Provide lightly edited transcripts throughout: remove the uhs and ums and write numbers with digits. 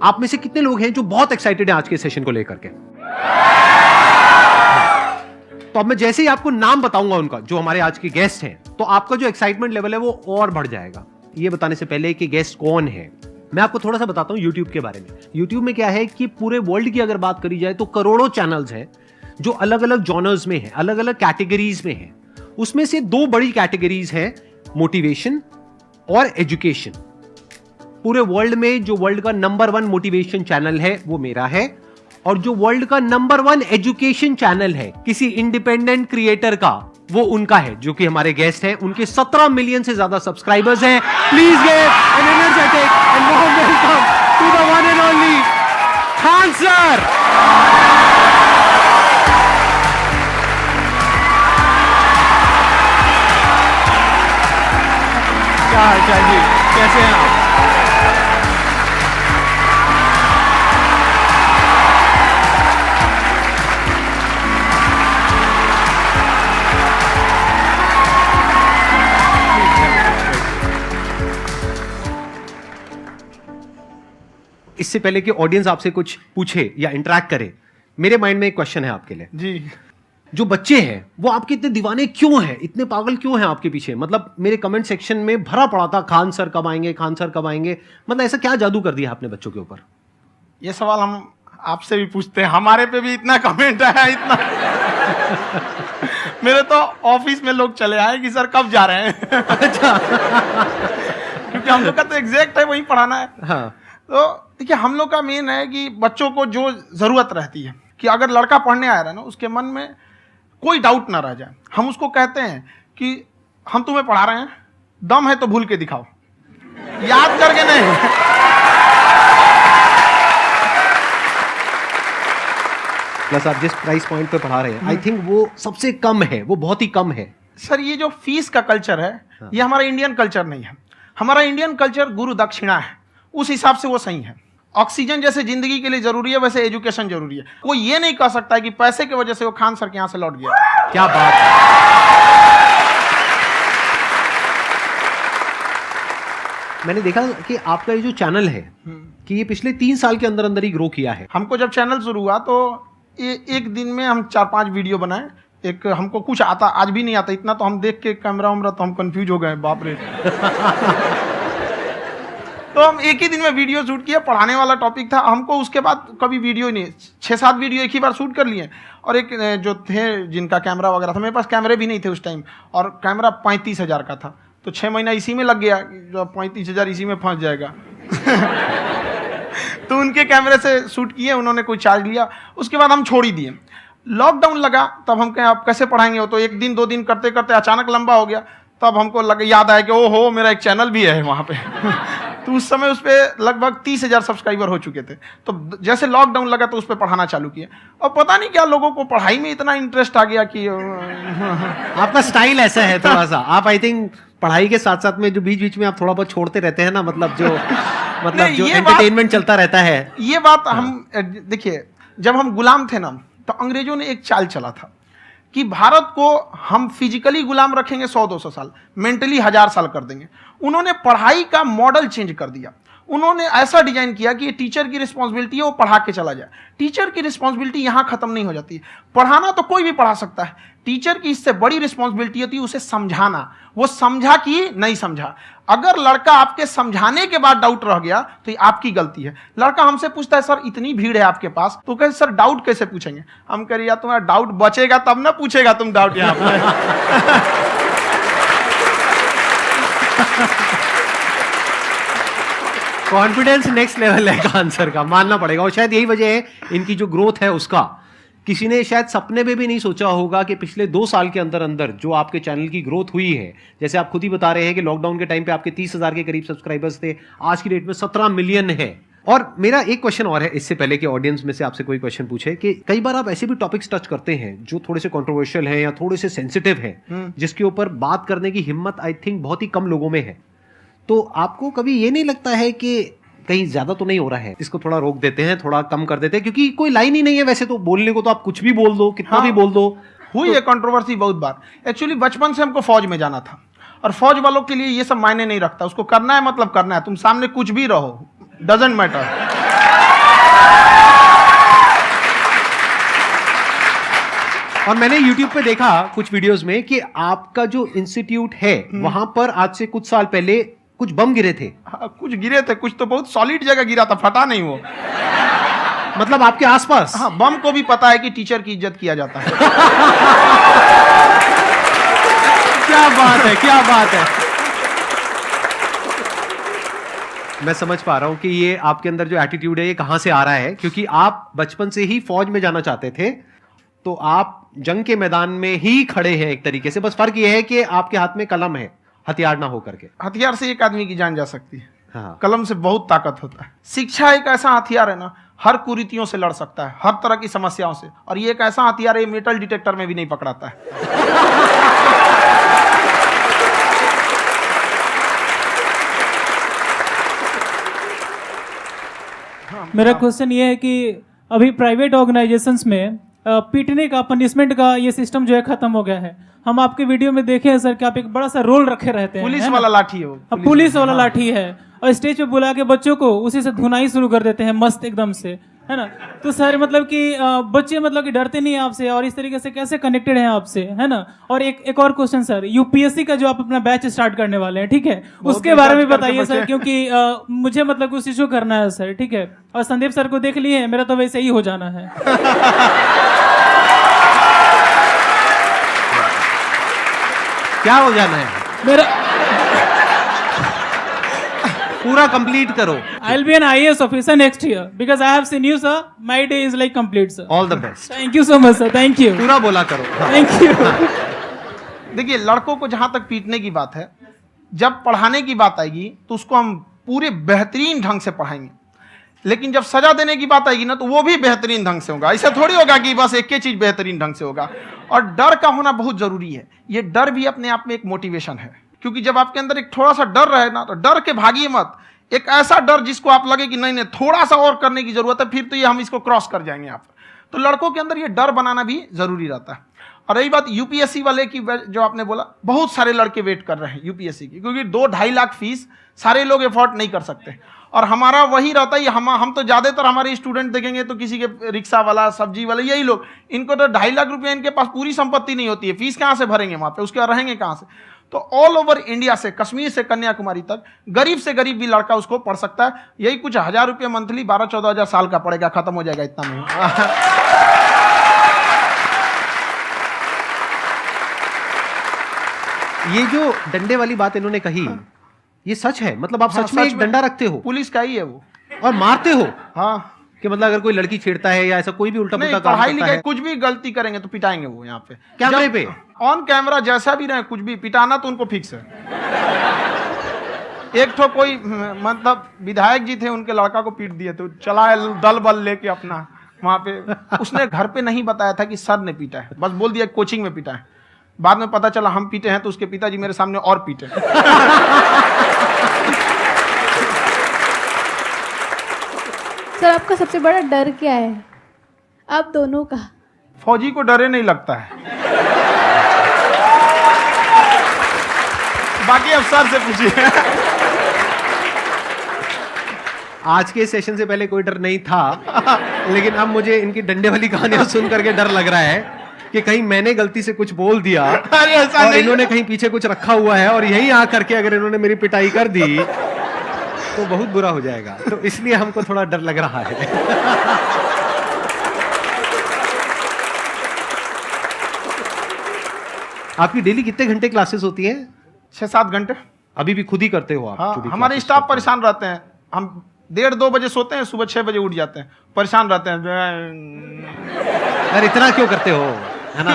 आप में से कितने लोग हैं जो बहुत एक्साइटेड हैं आज के सेशन को लेकर के? तो अब मैं जैसे ही आपको नाम बताऊंगा उनका, जो हमारे आज के गेस्ट हैं, तो आपका जो एक्साइटमेंट लेवल है वो और बढ़ जाएगा। ये बताने से पहले कि गेस्ट कौन है, मैं आपको थोड़ा सा बताता हूं YouTube के बारे में। YouTube में क्या है कि पूरे वर्ल्ड की अगर बात करी जाए तो करोड़ों चैनल्स हैं जो अलग अलग जॉनर्स में हैं, अलग अलग कैटेगरीज में हैं। उसमें से दो बड़ी कैटेगरीज हैं, मोटिवेशन और एजुकेशन। पूरे वर्ल्ड में जो वर्ल्ड का नंबर 1 मोटिवेशन चैनल है वो मेरा है, और जो वर्ल्ड का नंबर 1 एजुकेशन चैनल है किसी इंडिपेंडेंट क्रिएटर का, वो उनका है, जो कि हमारे गेस्ट हैं। उनके 17 मिलियन से ज्यादा सब्सक्राइबर्स हैं। Please give an energetic and warm welcome to the one and only Khan sir. क्या हाल चाल जी, कैसे हैं आप? इससे पहले कि ऑडियंस आपसे कुछ पूछे या इंटरेक्ट करे, मेरे माइंड में एक क्वेश्चन है आपके लिए जी। जो बच्चे हैं वो आपके इतने दीवाने क्यों हैं, इतने पागल क्यों हैं आपके पीछे? मतलब मेरे कमेंट सेक्शन में भरा पड़ा था, खान सर कब आएंगे, खान सर कब आएंगे। मतलब ऐसा क्या जादू कर दिया आपने बच्चों के ऊपर? ये सवाल हम आपसे भी पूछते हैं, हमारे पे भी इतना कमेंट आया, इतना मेरे तो ऑफिस में लोग चले आए कि सर कब जा रहे हैं। अच्छा। क्योंकि हम लोग का तो एग्जैक्ट है, वही पढ़ाना है। हाँ। तो देखिए, हम लोग का मेन है कि बच्चों को जो जरूरत रहती है कि अगर लड़का पढ़ने आया है ना, उसके मन में कोई डाउट ना रह जाए। हम उसको कहते हैं कि हम तुम्हें पढ़ा रहे हैं, दम है तो भूल के दिखाओ, याद करके नहीं। प्लस आप जिस प्राइस पॉइंट पे पढ़ा रहे हैं, आई थिंक वो सबसे कम है, वो बहुत ही कम है। सर, ये जो फीस का कल्चर है, ये हमारा इंडियन कल्चर नहीं है। हमारा इंडियन कल्चर गुरु दक्षिणा है, उस हिसाब से वो सही है। ऑक्सीजन जैसे जिंदगी के लिए जरूरी है, वैसे एजुकेशन जरूरी है। कोई ये नहीं कह सकता है कि पैसे की वजह से वो खान सर के यहां से लौट गया। क्या बात है। मैंने देखा कि आपका ये जो चैनल है कि ये पिछले 3 साल के अंदर अंदर ही ग्रो किया है। हमको जब चैनल शुरू हुआ तो एक दिन में हम 4-5 वीडियो बनाए। एक हमको कुछ आता, आज भी नहीं आता इतना, तो हम देख के कैमरा उमरा तो हम कंफ्यूज हो गए, बाप रे। तो हम एक ही दिन में वीडियो शूट किया, पढ़ाने वाला टॉपिक था हमको। उसके बाद कभी वीडियो नहीं, 6-7 वीडियो एक ही बार शूट कर लिए। और एक जो थे जिनका कैमरा वगैरह था, मेरे पास कैमरे भी नहीं थे उस टाइम, और कैमरा 35,000 का था। तो 6 महीना इसी में लग गया, जो 35,000 इसी में फंस जाएगा। तो उनके कैमरे से शूट किए, उन्होंने कोई चार्ज लिया, उसके बाद हम छोड़ ही दिए। लॉकडाउन लगा, तब हम कहें आप कैसे पढ़ाएंगे। वो तो 1 दिन 2 दिन करते करते अचानक लंबा हो गया। तब हमको याद आया कि ओहो, मेरा एक चैनल भी है वहाँ पे। तो उस समय उस पर लगभग 30,000 सब्सक्राइबर हो चुके थे। तो जैसे लॉकडाउन लगा तो उस पर पढ़ाना चालू किया, और पता नहीं क्या लोगों को पढ़ाई में इतना इंटरेस्ट आ गया कि आपका स्टाइल ऐसा है थोड़ा सा। आप आई थिंक पढ़ाई के साथ साथ में जो बीच बीच में आप थोड़ा बहुत छोड़ते रहते हैं ना, मतलब जो जो एंटरटेनमेंट चलता रहता है। ये बात हम देखिए, जब हम गुलाम थे ना, तो अंग्रेजों ने एक चाल चला था कि भारत को हम फिजिकली गुलाम रखेंगे 100-200 साल, मेंटली 1000 साल कर देंगे। उन्होंने पढ़ाई का मॉडल चेंज कर दिया। उन्होंने ऐसा डिजाइन किया कि ये टीचर की रिस्पॉन्सिबिलिटी है, वो पढ़ा के चला जाए। टीचर की रिस्पॉन्सिबिलिटी यहाँ खत्म नहीं हो जाती है। पढ़ाना तो कोई भी पढ़ा सकता है, टीचर की इससे बड़ी रिस्पॉन्सिबिलिटी होती है उसे समझाना। वो समझा कि नहीं समझा। अगर लड़का आपके समझाने के बाद डाउट रह गया तो ये आपकी गलती है। लड़का हमसे पूछता है, सर इतनी भीड़ है आपके पास, तो कहे सर डाउट कैसे पूछेंगे? हम कह रहे यार, तुम्हारा डाउट बचेगा तब ना पूछेगा तुम डाउट यहाँ पे। कॉन्फिडेंस नेक्स्ट लेवल है खान सर का, मानना पड़ेगा। और शायद यही वजह है इनकी जो ग्रोथ है उसका। किसी ने शायद सपने में भी नहीं सोचा होगा कि पिछले 2 साल के अंदर अंदर जो आपके चैनल की ग्रोथ हुई है, जैसे आप खुद ही बता रहे हैं कि लॉकडाउन के टाइम पे आपके 30,000 के करीब सब्सक्राइबर्स थे, आज की डेट में 17 मिलियन है। और मेरा एक क्वेश्चन और है, इससे पहले कि ऑडियंस में से आपसे कोई क्वेश्चन पूछे, कि कई बार आप ऐसे भी टॉपिक्स टच करते हैं जो थोड़े से कंट्रोवर्शियल हैं या थोड़े से सेंसिटिव हैं, जिसके ऊपर बात करने की हिम्मत आई थिंक बहुत ही कम लोगों में है। तो आपको कभी ये नहीं लगता है कि कहीं ज्यादा तो नहीं हो रहा है, इसको थोड़ा रोक देते हैं, थोड़ा कम कर देते हैं? क्योंकि कोई लाइन ही नहीं है वैसे तो बोलने को, तो आप कुछ भी बोल दो, कितना भी बोल दो। हुई है कंट्रोवर्सी बहुत बार। एक्चुअली बचपन से हमको फौज में जाना था, और फौज वालों के लिए ये सब मायने नहीं रखता। उसको करना है मतलब करना है, तुम सामने कुछ भी रहो, डजंट मैटर। और मैंने YouTube पे देखा कुछ वीडियोस में कि आपका जो इंस्टीट्यूट है वहां पर आज से कुछ साल पहले कुछ बम गिरे थे। हाँ, कुछ गिरे थे, कुछ तो बहुत सॉलिड जगह गिरा था, फटा नहीं वो। मतलब आपके आसपास? हाँ, बम को भी पता है कि टीचर की इज्जत किया जाता है। क्या बात है, क्या बात है। मैं समझ पा रहा हूं कि ये आपके अंदर जो एटीट्यूड है ये कहां से आ रहा है, क्योंकि आप बचपन से ही फौज में जाना चाहते थे, तो आप जंग के मैदान में ही खड़े हैं एक तरीके से। बस फर्क ये है कि आपके हाथ में कलम है, हथियार ना हो करके। हथियार से एक आदमी की जान जा सकती है, हाँ। कलम से बहुत ताकत होता है। शिक्षा एक ऐसा हथियार है ना, हर कुरीतियों से लड़ सकता है, हर तरह की समस्याओं से। और ये एक ऐसा हथियार है, मेटल डिटेक्टर में भी नहीं पकड़ाता है। मेरा क्वेश्चन ये है कि अभी प्राइवेट ऑर्गेनाइजेशंस में पीटने का, पनिशमेंट का ये सिस्टम जो है खत्म हो गया है। हम आपके वीडियो में देखे हैं सर कि आप एक बड़ा सा रोल रखे रहते हैं, पुलिस वाला लाठी है वो, पुलिस वाला लाठी है, और स्टेज पे बुला के बच्चों को उसी से धुनाई शुरू कर देते हैं मस्त एकदम से, है ना। तो सर मतलब कि बच्चे मतलब कि डरते नहीं हैं आपसे, और इस तरीके से कैसे कनेक्टेड हैं आपसे, है ना। और एक और क्वेश्चन सर, यूपीएससी का जो आप अपना बैच स्टार्ट करने वाले हैं, ठीक है, उसके बारे में बताइए सर, क्योंकि मुझे मतलब कुछ इशू करना है सर, ठीक है। और संदीप सर को देख लिए, मेरा तो वैसे ही हो जाना है। क्या हो जाना है? मेरा पूरा कंप्लीट करो। I'll be an IAS officer next year because I have seen you, sir. My day is like complete, sir. All the best. Thank you so much, sir. Thank you. पूरा बोला करो। Thank you. देखिए, लड़कों को जहां तक पीटने की बात है, जब पढ़ाने की बात आएगी तो उसको हम पूरे बेहतरीन ढंग से पढ़ाएंगे। लेकिन जब सजा देने की बात आएगी ना, तो वो भी बेहतरीन ढंग से होगा। ऐसा थोड़ी होगा कि बस एक ही चीज बेहतरीन ढंग से होगा। और डर का होना बहुत जरूरी है। ये डर भी अपने आप में एक मोटिवेशन है, क्योंकि जब आपके अंदर एक थोड़ा सा डर रहे ना, तो डर के भागिए मत। एक ऐसा डर जिसको आप लगे कि नहीं नहीं थोड़ा सा और करने की जरूरत है, फिर तो ये हम इसको क्रॉस कर जाएंगे आप। तो लड़कों के अंदर ये डर बनाना भी जरूरी रहता है। और रही बात यूपीएससी वाले की, जो आपने बोला, बहुत सारे लड़के वेट कर रहे हैं यूपीएससी की, क्योंकि 2-2.5 लाख फीस सारे लोग एफोर्ड नहीं कर सकते। और हमारा वही रहता है, हम तो ज्यादातर हमारे स्टूडेंट देखेंगे तो किसी के रिक्शा वाला, सब्जी वाला, यही लोग, इनको तो 2.5 लाख रुपया, इनके पास पूरी संपत्ति नहीं होती है, फीस कहाँ से भरेंगे वहां पे, उसके बाद रहेंगे कहाँ से। तो ऑल ओवर इंडिया से, कश्मीर से कन्याकुमारी तक, गरीब से गरीब भी लड़का उसको पढ़ सकता है। यही कुछ 1000 रुपये मंथली, 12-14 हजार साल का पड़ेगा, खत्म हो जाएगा इतना में। ये जो डंडे वाली बात इन्होंने कही, ये सच है? मतलब आप हाँ, सच में एक डंडा रखते हो? पुलिस का ही है वो। और मारते हो? हाँ, कि मतलब अगर कोई लड़की छेड़ता है या ऐसा कोई भी उल्टा पुल्टा काम पढ़ाई करता लिखाई है, कुछ भी गलती करेंगे तो पिटाएंगे वो यहाँ पे, कैमरे पे, ऑन कैमरा, जैसा भी रहे, कुछ भी पिटाना तो उनको फिक्स है। एक तो कोई मतलब विधायक जी थे, उनके लड़का को पीट दिए, तो चला है दल बल लेके अपना वहां पे। उसने घर पे नहीं बताया था कि सर ने पीटा है, बस बोल दिया कोचिंग में पीटा है। बाद में पता चला हम पीटे हैं, तो उसके पिताजी मेरे सामने और पीटे। सर आपका सबसे बड़ा डर क्या है, आप दोनों का? फौजी को डरे नहीं लगता है, बाकी अफसर से पूछिए। आज के सेशन से पहले कोई डर नहीं था, लेकिन अब मुझे इनकी डंडे वाली कहानियां सुन करके डर लग रहा है कि कहीं मैंने गलती से कुछ बोल दिया और इन्होंने कहीं पीछे कुछ रखा हुआ है, और यहीं आ करके अगर इन्होंने मेरी पिटाई कर दी तो बहुत बुरा हो जाएगा। तो इसलिए हमको थोड़ा डर लग रहा है। आपकी डेली कितने घंटे क्लासेस होती हैं? 6-7 घंटे। अभी भी खुद ही करते हो आप? हाँ, जो भी हमारे classes स्टाफ करते हो। परेशान रहते हैं। हम 1:30-2 बजे सोते हैं, सुबह 6 बजे उठ जाते हैं, परेशान रहते हैं। यार इतना क्यों करते हो, है ना?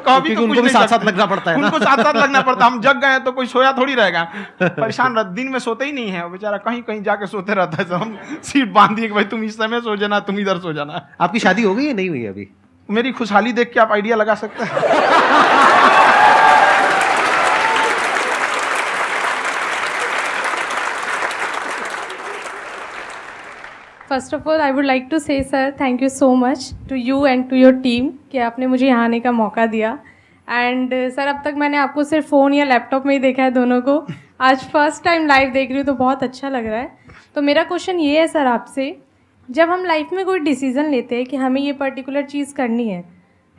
कभी तो उनको भी साथ साथ लगना पड़ता है ना। उनको साथ साथ लगना पड़ता है। हम जग गए तो कोई सोया थोड़ी रहेगा, परेशान रह, दिन में सोते ही नहीं है बेचारा, कहीं कहीं जाके सोते रहता है। तो हम सीट बांध दिए कि भाई तुम इस समय सो जाना, तुम इधर सो जाना। आपकी शादी हो गई या नहीं हुई अभी? मेरी खुशहाली देख के आप आइडिया लगा सकते हैं। First of all I would like to say sir thank you so much to you and to your team कि आपने मुझे यहाँ आने का मौका दिया। एंड सर अब तक मैंने आपको सिर्फ फ़ोन या लैपटॉप में ही देखा है दोनों को, आज फर्स्ट टाइम लाइव देख रही हूँ तो बहुत अच्छा लग रहा है। तो मेरा क्वेश्चन ये है सर आपसे, जब हम लाइफ में कोई डिसीज़न लेते हैं कि हमें ये पर्टिकुलर चीज़ करनी है,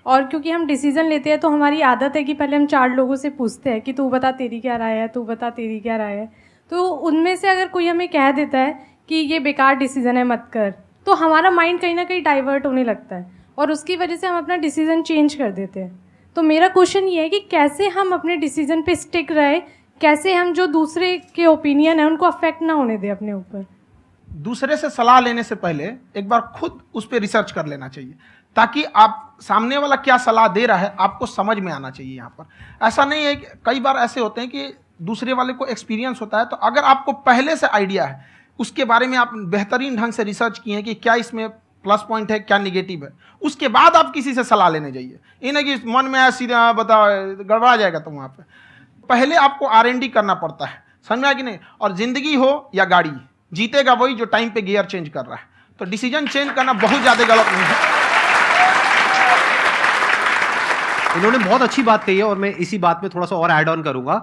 और क्योंकि हम डिसीजन लेते हैं तो हमारी आदत है कि पहले हम 4 लोगों से पूछते हैं कि तू बता तेरी क्या राय है, तू बता तेरी क्या राय है। तो उनमें से अगर कोई हमें कह देता है कि ये बेकार डिसीजन है मत कर, तो हमारा माइंड कहीं ना कहीं डाइवर्ट होने लगता है और उसकी वजह से हम अपना डिसीजन चेंज कर देते हैं। तो मेरा क्वेश्चन ये है कि कैसे हम अपने डिसीजन पे स्टिक रहे, कैसे हम जो दूसरे के ओपिनियन है उनको अफेक्ट ना होने दें अपने ऊपर। दूसरे से सलाह लेने से पहले एक बार खुद उस पर रिसर्च कर लेना चाहिए, ताकि आप सामने वाला क्या सलाह दे रहा है आपको समझ में आना चाहिए। यहाँ पर ऐसा नहीं है कि कई बार ऐसे होते हैं कि दूसरे वाले को एक्सपीरियंस होता है, तो अगर आपको पहले से आइडिया है, उसके बारे में आप बेहतरीन ढंग से रिसर्च किए हैं कि क्या इसमें प्लस पॉइंट है क्या निगेटिव है, उसके बाद आप किसी से सलाह लेने जाइए। ये नहीं कि मन में आया सीधा बताओ गड़बड़ा जाएगा। तो वहाँ पे पहले आपको R&D करना पड़ता है, समझ में आया कि नहीं। और जिंदगी हो या गाड़ी, जीतेगा वही जो टाइम पे गियर चेंज कर रहा है। तो डिसीजन चेंज करना बहुत ज़्यादा गलत नहीं है। इन्होंने बहुत अच्छी बात कही है और मैं इसी बात में थोड़ा सा और ऐड ऑन करूंगा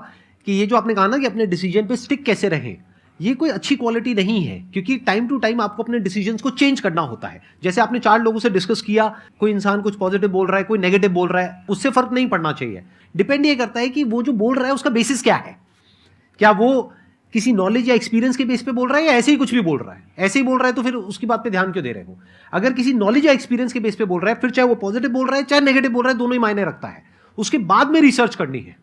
कि ये जो आपने कहा ना कि अपने डिसीजन पे स्टिक कैसे रहें, ये कोई अच्छी क्वालिटी नहीं है, क्योंकि टाइम टू टाइम आपको अपने डिसीजंस को चेंज करना होता है। जैसे आपने 4 लोगों से डिस्कस किया, कोई इंसान कुछ पॉजिटिव बोल रहा है, कोई नेगेटिव बोल रहा है, उससे फर्क नहीं पड़ना चाहिए। डिपेंड ये करता है कि वो जो बोल रहा है उसका बेसिस क्या है। क्या वो किसी नॉलेज या एक्सपीरियंस के बेस पे बोल रहा है या ऐसे ही कुछ भी बोल रहा है? ऐसे ही बोल रहा है तो फिर उसकी बात पे ध्यान क्यों दे रहे हो? अगर किसी नॉलेज या एक्सपीरियंस के बेस पे बोल रहा है, फिर चाहे वो पॉजिटिव बोल रहा है चाहे नेगेटिव बोल रहा है, दोनों ही मायने रखता है। उसके बाद में रिसर्च करनी है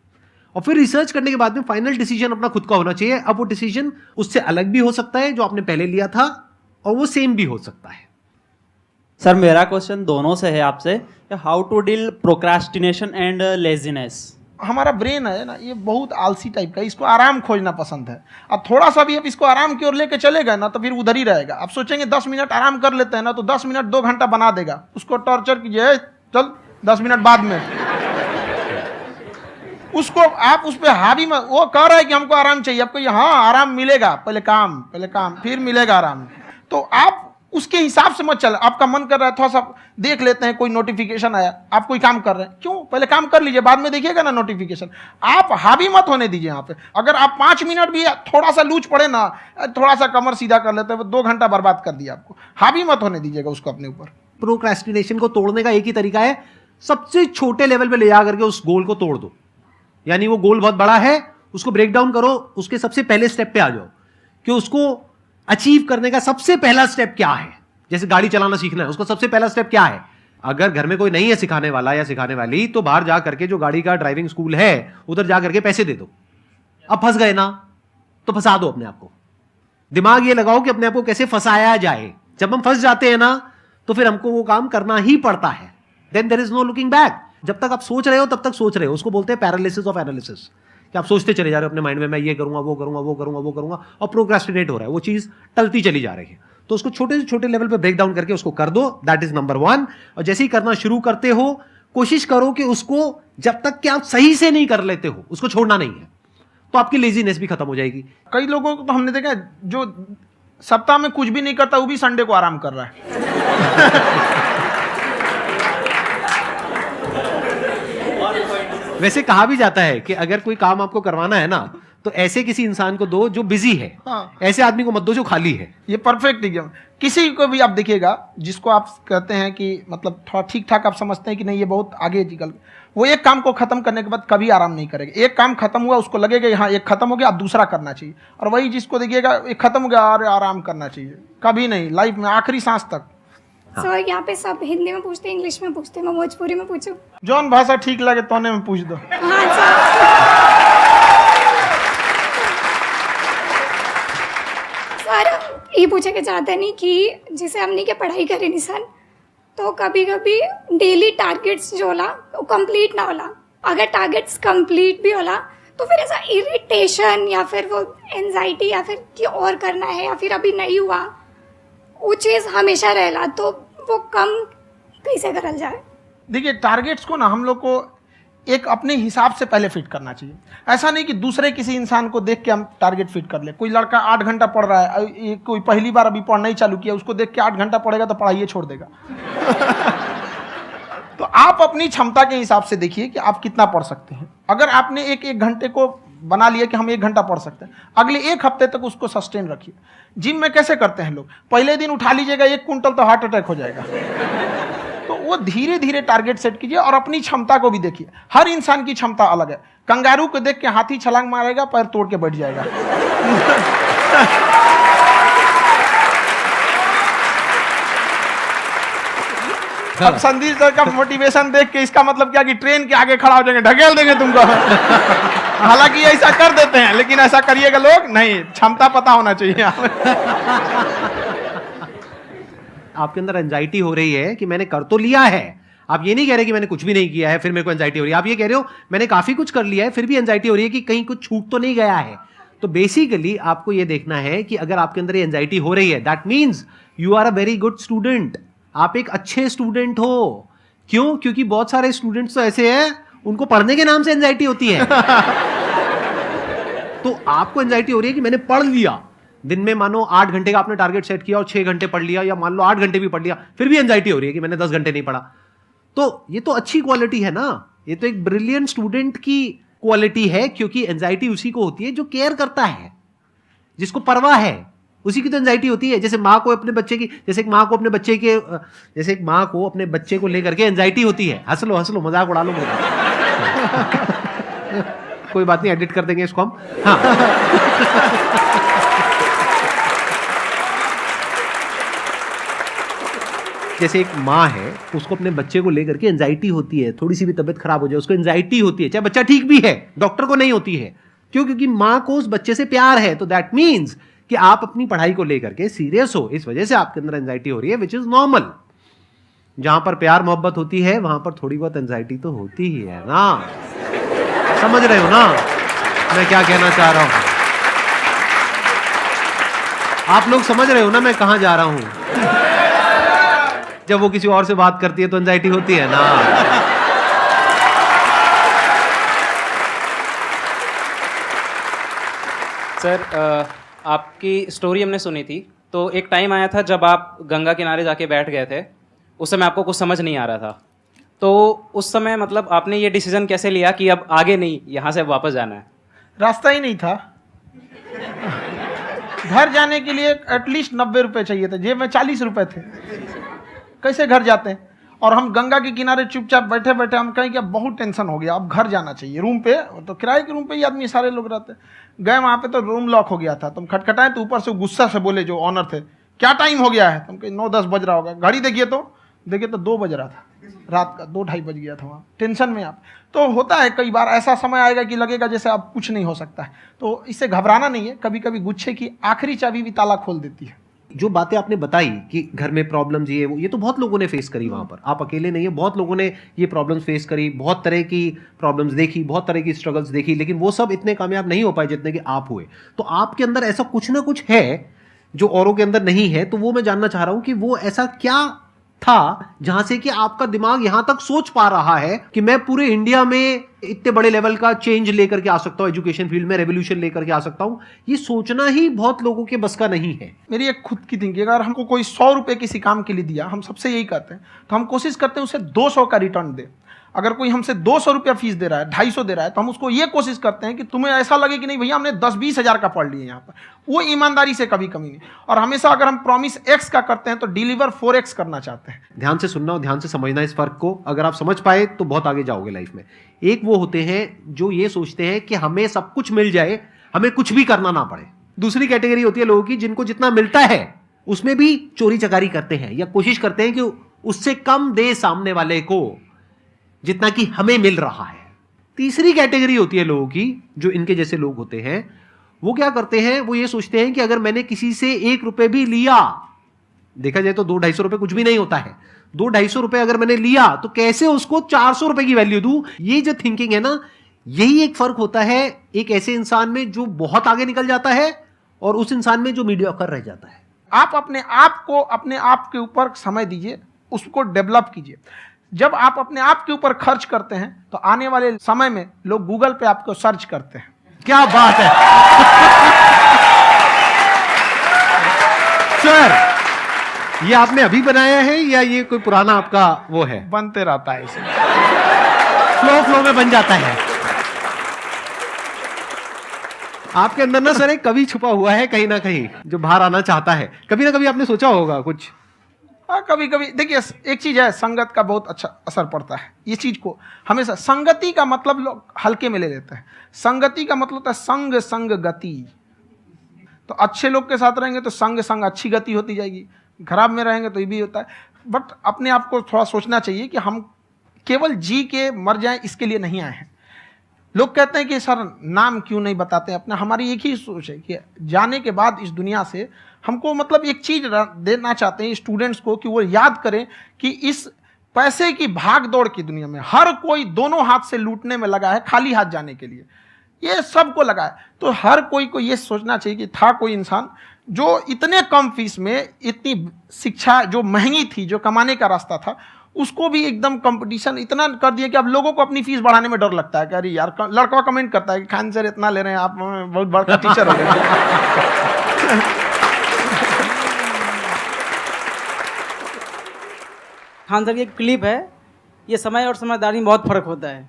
और फिर रिसर्च करने के बाद में फाइनल डिसीजन अपना खुद का होना चाहिए। अब वो डिसीजन उससे अलग भी हो सकता है जो आपने पहले लिया था, और वो सेम भी हो सकता है। सर मेरा क्वेश्चन दोनों से है आपसे, how to deal procrastination and laziness. हमारा ब्रेन है ना, ये बहुत आलसी टाइप का, इसको आराम खोजना पसंद है। अब थोड़ा सा भी अब इसको आराम की ओर लेके चले गए ना तो फिर उधर ही रहेगा। आप सोचेंगे 10 मिनट आराम कर लेते हैं ना, तो 10 मिनट 2 घंटा बना देगा। उसको टॉर्चर कीजिए, चल 10 मिनट बाद में। उसको आप उस पर हावी मत, वो कह रहा है कि हमको आराम चाहिए, आपको हाँ आराम मिलेगा, पहले काम फिर मिलेगा आराम। तो आप उसके हिसाब से मत चल। आपका मन कर रहा है थोड़ा सा देख लेते हैं, कोई नोटिफिकेशन आया, आप कोई काम कर रहे हैं, क्यों पहले काम कर लीजिए, बाद में देखिएगा ना नोटिफिकेशन। आप हावी मत होने दीजिए यहाँ पे। अगर आप 5 मिनट भी थोड़ा सा लूज पड़े ना, थोड़ा सा कमर सीधा कर लेते हैं, 2 घंटा बर्बाद कर दिया आपको। हावी मत होने दीजिएगा उसको अपने ऊपर। प्रोक्रेस्टिनेशन को तोड़ने का एक ही तरीका है, सबसे छोटे लेवल पे ले जा करके उस गोल को तोड़ दो। यानी वो गोल बहुत बड़ा है, उसको ब्रेक डाउन करो, उसके सबसे पहले स्टेप पे आ जाओ कि उसको अचीव करने का सबसे पहला स्टेप क्या है। जैसे गाड़ी चलाना सीखना है, उसका सबसे पहला स्टेप क्या है। अगर घर में कोई नहीं है सिखाने वाला या सिखाने वाली, तो बाहर जा करके जो गाड़ी का ड्राइविंग स्कूल है उधर जा करके पैसे दे दो। अब फंस गए ना तो फंसा दो अपने आप को। दिमाग ये लगाओ कि अपने आप को कैसे फंसाया जाए। जब हम फंस जाते हैं ना तो फिर हमको वो काम करना ही पड़ता है। Then there is no looking back. जब तक आप सोच रहे हो तब तक सोच रहे हो, उसको बोलते हैं पैरालिसिस ऑफ एनालिसिस, कि आप सोचते चले जा रहे हो अपने माइंड में, मैं ये करूंगा वो करूंगा वो करूंगा वो करूंगा, और प्रोक्रेस्टिनेट हो रहा है, वो चीज टलती चली जा रही है। तो उसको छोटे से छोटे लेवल पे ब्रेक डाउन करके उसको कर दो, दैट इज नंबर 1। और जैसे ही करना शुरू करते हो, कोशिश करो कि उसको जब तक कि आप सही से नहीं कर लेते हो उसको छोड़ना नहीं है, तो आपकी लेजीनेस भी खत्म हो जाएगी। कई लोगों को तो हमने देखा जो सप्ताह में कुछ भी नहीं करता, वो भी संडे को आराम कर रहा है। वैसे कहा भी जाता है कि अगर कोई काम आपको करवाना है ना, तो ऐसे किसी इंसान को दो जो बिजी है। हाँ। ऐसे आदमी को मत दो जो खाली है। ये परफेक्ट एग्जाम। किसी को भी आप देखिएगा जिसको आप कहते हैं कि मतलब थोड़ा ठीक ठाक आप समझते हैं कि नहीं ये बहुत आगे निकल, वो एक काम को खत्म करने के बाद कभी आराम नहीं करेगा। एक काम खत्म हुआ उसको लगेगा हाँ एक खत्म हो गया, अब दूसरा करना चाहिए। और वही जिसको देखिएगा एक खत्म हो गया और आराम करना चाहिए, कभी नहीं, लाइफ में आखिरी सांस तक। सर यहाँ पे सब हिंदी में पूछते हैं, इंग्लिश में पूछते हैं, मैं भोजपुरी में पूछूं? जौन भाषा ठीक लगे तोने में पूछ दो। हाँ सर। सर ये पूछे के चाहते नहीं कि जैसे हमने के पढ़ाई करी नहीं सर, तो कभी कभी डेली टारगेट्स जो होला वो कंप्लीट ना होला। अगर टारगेट्स कंप्लीट भी होला तो फिर ऐसा इरिटेशन या फिर वो एंजाइटी या फिर कि और करना है या फिर अभी नहीं हुआ, वो चीज़ हमेशा रहेला। तो वो कम कैसे करल जाए? देखिए टारगेट्स को ना हम लोग को एक अपने हिसाब से पहले फिट करना चाहिए। ऐसा नहीं कि दूसरे किसी इंसान को देख के हम टारगेट फिट कर ले। कोई लड़का 8 घंटा पढ़ रहा है, कोई पहली बार अभी पढ़ना ही चालू किया, उसको देख के 8 घंटा पढ़ेगा तो पढ़ाई छोड़ देगा। तो आप अपनी क्षमता के हिसाब से देखिए कि आप कितना पढ़ सकते हैं। अगर आपने एक घंटे को बना लिया कि हम 1 घंटा पढ़ सकते हैं, अगले 1 हफ्ते तक उसको सस्टेन रखिए। जिम में कैसे करते हैं लोग, पहले दिन उठा लीजिएगा 1 कुंटल तो हार्ट अटैक हो जाएगा। तो वो धीरे धीरे टारगेट सेट कीजिए और अपनी क्षमता को भी देखिए। हर इंसान की क्षमता अलग है। कंगारू को देख के हाथी छलांग मारेगा, पैर तोड़ के बैठ जाएगा। अब संदीप सर का मोटिवेशन देख के इसका मतलब क्या कि ट्रेन के आगे खड़ा हो जाएंगे, ढकेल देंगे तुमको। हालांकि ऐसा कर देते हैं, लेकिन ऐसा करिएगा लोग नहीं, क्षमता पता होना चाहिए। आपके अंदर एंजाइटी हो रही है कि मैंने कर तो लिया है। आप ये नहीं कह रहे कि मैंने कुछ भी नहीं किया है फिर मेरे को एंजाइटी हो रही है। आप ये कह रहे हो मैंने काफी कुछ कर लिया है फिर भी एंजाइटी हो रही है कि कहीं कुछ छूट तो नहीं गया है। तो बेसिकली आपको ये देखना है कि अगर आपके अंदर ये एंजाइटी हो रही है, that means you are a very good student. आप एक अच्छे स्टूडेंट हो। क्यों? क्योंकि बहुत सारे स्टूडेंट्स तो ऐसे हैं उनको पढ़ने के नाम से एंजाइटी होती है। तो आपको एंजाइटी हो रही है कि मैंने पढ़ लिया। दिन में मानो 8 घंटे का आपने टारगेट सेट किया और 6 घंटे पढ़ लिया, या मान लो 8 घंटे भी पढ़ लिया, फिर भी एंजाइटी हो रही है कि मैंने 10 घंटे नहीं पढ़ा। तो ये तो अच्छी क्वालिटी है ना, ये तो एक ब्रिलियंट स्टूडेंट की क्वालिटी है। क्योंकि एंजाइटी उसी को होती है जो केयर करता है, जिसको परवाह है, उसी की तो एंजाइटी होती है। जैसे माँ को अपने बच्चे की, जैसे एक माँ को अपने बच्चे के, जैसे एक माँ को अपने बच्चे को लेकर के एंजाइटी होती है। हंस लो मजाक उड़ा लो मेरा। कोई बात नहीं, एडिट कर देंगे इसको हम। हाँ। जैसे एक माँ है, उसको अपने बच्चे को लेकर के एंजाइटी होती है, थोड़ी सी भी तबीयत खराब हो जाए उसको एंजाइटी होती है, चाहे बच्चा ठीक भी है, डॉक्टर को नहीं होती है। क्यों? क्योंकि माँ को उस बच्चे से प्यार है। तो दैट मीन्स कि आप अपनी पढ़ाई को लेकर के सीरियस हो, इस वजह से आपके अंदर एंजाइटी हो रही है, विच इज नॉर्मल। जहां पर प्यार मोहब्बत होती है वहां पर थोड़ी बहुत एंजाइटी तो होती ही है ना। समझ रहे हो ना मैं क्या कहना चाह रहा हूं? आप लोग समझ रहे हो ना मैं कहां जा रहा हूं? जब वो किसी और से बात करती है तो एंजाइटी होती है ना। सर, आपकी स्टोरी हमने सुनी थी, तो एक टाइम आया था जब आप गंगा किनारे जाके बैठ गए थे। उस समय आपको कुछ समझ नहीं आ रहा था, तो उस समय मतलब आपने ये डिसीजन कैसे लिया कि अब आगे नहीं, यहाँ से वापस जाना है? रास्ता ही नहीं था। घर जाने के लिए एटलीस्ट 90 रुपए चाहिए थे, जेब में 40 रुपए थे। कैसे घर जाते हैं? और हम गंगा के किनारे चुपचाप बैठे बैठे हम कहें कि अब बहुत टेंशन हो गया, अब घर जाना चाहिए। रूम पे, तो किराए के रूम पे ही आदमी सारे लोग रहते। गए वहाँ पे तो रूम लॉक हो गया था। तुम खटखटाएं तो ऊपर से गुस्सा से बोले जो ऑनर थे, क्या टाइम हो गया है? तुम कहीं 9-10 बज रहा होगा। घड़ी देखिए तो 2 बज रहा था रात का, 2-2:30 बज गया था वहाँ। टेंशन में आप तो होता है, कई बार ऐसा समय आएगा कि लगेगा जैसे अब कुछ नहीं हो सकता है। तो इससे घबराना नहीं है। कभी कभी गुच्छे की आखिरी चाबी भी ताला खोल देती है। जो बातें आपने बताई कि घर में प्रॉब्लम्स ये वो, ये तो बहुत लोगों ने फेस करी वहां पर। आप अकेले नहीं है, बहुत लोगों ने ये प्रॉब्लम्स फेस करी, बहुत तरह की प्रॉब्लम्स देखी, बहुत तरह की स्ट्रगल्स देखी, लेकिन वो सब इतने कामयाब नहीं हो पाए जितने कि आप हुए। तो आपके अंदर ऐसा कुछ ना कुछ है जो औरों के अंदर नहीं है। तो वो मैं जानना चाह रहा हूं कि वो ऐसा क्या था जहां से कि आपका दिमाग यहां तक सोच पा रहा है कि मैं पूरे इंडिया में इतने बड़े लेवल का चेंज लेकर के आ सकता हूं, एजुकेशन फील्ड में रेवोल्यूशन लेकर के आ सकता हूं। ये सोचना ही बहुत लोगों के बस का नहीं है। मेरी एक खुद की थिंकिंग, अगर हमको कोई 100 रुपए किसी काम के लिए दिया, हम सबसे यही कहते हैं, तो हम कोशिश करते हैं उसे 200 का रिटर्न दे। अगर कोई हमसे 200 रुपया फीस दे रहा है, 250 दे रहा है, तो हम उसको ये कोशिश करते हैं कि तुम्हें ऐसा लगे कि नहीं भैया हमने 10-20 हज़ार का पढ़ लिया यहाँ पर। वो ईमानदारी से कभी कमी नहीं। और हमेशा अगर हम प्रॉमिस X का करते हैं तो डिलीवर 4X करना चाहते हैं। ध्यान से सुनना और ध्यान से समझना इस फर्क को। अगर आप समझ पाए तो बहुत आगे जाओगे लाइफ में। एक वो होते हैं जो ये सोचते हैं कि हमें सब कुछ मिल जाए, हमें कुछ भी करना ना पड़े। दूसरी कैटेगरी होती है लोगों की जिनको जितना मिलता है उसमें भी चोरी चकारी करते हैं या कोशिश करते हैं कि उससे कम दे सामने वाले को जितना कि हमें मिल रहा है। तीसरी कैटेगरी होती है लोगों की जो इनके जैसे लोग होते हैं। वो क्या करते हैं? वो ये सोचते हैं कि अगर मैंने किसी से 1 रुपए भी लिया, देखा जाए तो 200-250 रुपए कुछ भी नहीं होता है, 200-250 रुपए अगर मैंने लिया तो कैसे उसको 400 रुपए की वैल्यू दूं। ये जो थिंकिंग है ना, यही एक फर्क होता है एक ऐसे इंसान में जो बहुत आगे निकल जाता है और उस इंसान में जो मीडियोकर रह जाता है। आप अपने आप को अपने आप के ऊपर समय दीजिए, उसको डेवलप कीजिए। जब आप अपने आप के ऊपर खर्च करते हैं तो आने वाले समय में लोग गूगल पे आपको सर्च करते हैं। क्या बात है सर, ये आपने अभी बनाया है या ये कोई पुराना आपका वो है? बनते रहता है इसे, फ्लो में बन जाता है। आपके अंदर ना सर एक कवि छुपा हुआ है कहीं ना कहीं जो बाहर आना चाहता है। कभी ना कभी आपने सोचा होगा कुछ कभी कभी देखिए, एक चीज है, संगत का बहुत अच्छा असर पड़ता है। ये चीज को हमेशा, संगति का मतलब लोग हल्के में ले लेते हैं। संगति का मतलब होता है संग संग गति। तो अच्छे लोग के साथ रहेंगे तो संग संग अच्छी गति होती जाएगी, खराब में रहेंगे तो ये भी होता है। बट अपने आप को थोड़ा सोचना चाहिए कि हम केवल जी के मर जाएं इसके लिए नहीं आए हैं। लोग कहते हैं कि सर नाम क्यों नहीं बताते अपना। हमारी एक ही सोच है कि जाने के बाद इस दुनिया से हमको मतलब एक चीज देना चाहते हैं स्टूडेंट्स को, कि वो याद करें कि इस पैसे की भाग दौड़ की दुनिया में हर कोई दोनों हाथ से लूटने में लगा है, खाली हाथ जाने के लिए ये सबको लगा है। तो हर कोई को ये सोचना चाहिए कि था कोई इंसान जो इतने कम फीस में इतनी शिक्षा जो महंगी थी, जो कमाने का रास्ता था, उसको भी एकदम कंपटीशन इतना कर दिया कि अब लोगों को अपनी फीस बढ़ाने में डर लगता है कि अरे यार, लड़का कमेंट करता है कि खान सर इतना ले रहे हैं, आप बहुत बड़ा टीचर हो गए। खान सर की एक क्लिप है, ये समय और समझदारी में बहुत फ़र्क होता है।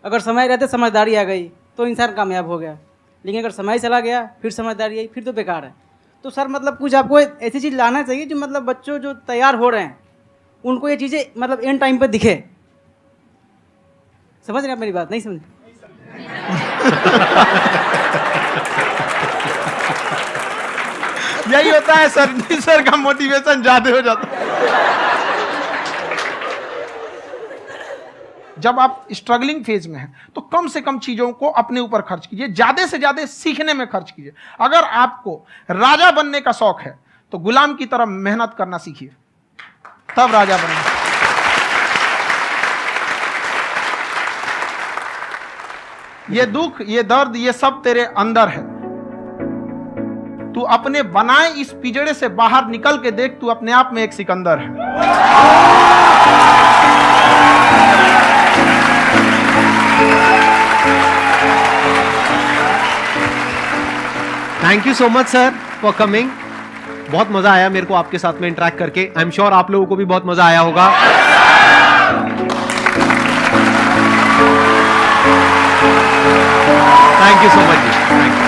अगर समय रहते समझदारी आ गई तो इंसान कामयाब हो गया, लेकिन अगर समय चला गया फिर समझदारी आई फिर तो बेकार है। तो सर मतलब कुछ आपको ऐसी चीज़ लाना चाहिए जो मतलब बच्चों जो तैयार हो रहे हैं उनको ये चीज़ें मतलब एंड टाइम पे दिखे। समझ रहे हैं आप मेरी बात? नहीं समझ? यही होता है सर का मोटिवेशन ज्यादा हो जाता है। जब आप स्ट्रगलिंग फेज में हैं तो कम से कम चीजों को अपने ऊपर खर्च कीजिए, ज्यादा से ज्यादा सीखने में खर्च कीजिए। अगर आपको राजा बनने का शौक है तो गुलाम की तरह मेहनत करना सीखिए, तब राजा बनना। ये दुख, ये दर्द, ये सब तेरे अंदर है। तू अपने बनाए इस पिंजड़े से बाहर निकल के देख, तू अपने आप में एक सिकंदर है। Thank you so much sir for coming. बहुत मजा आया मेरे को आपके साथ में इंटरेक्ट करके। आई एम श्योर आप लोगों को भी बहुत मजा आया होगा। Thank you so much ji, thank you.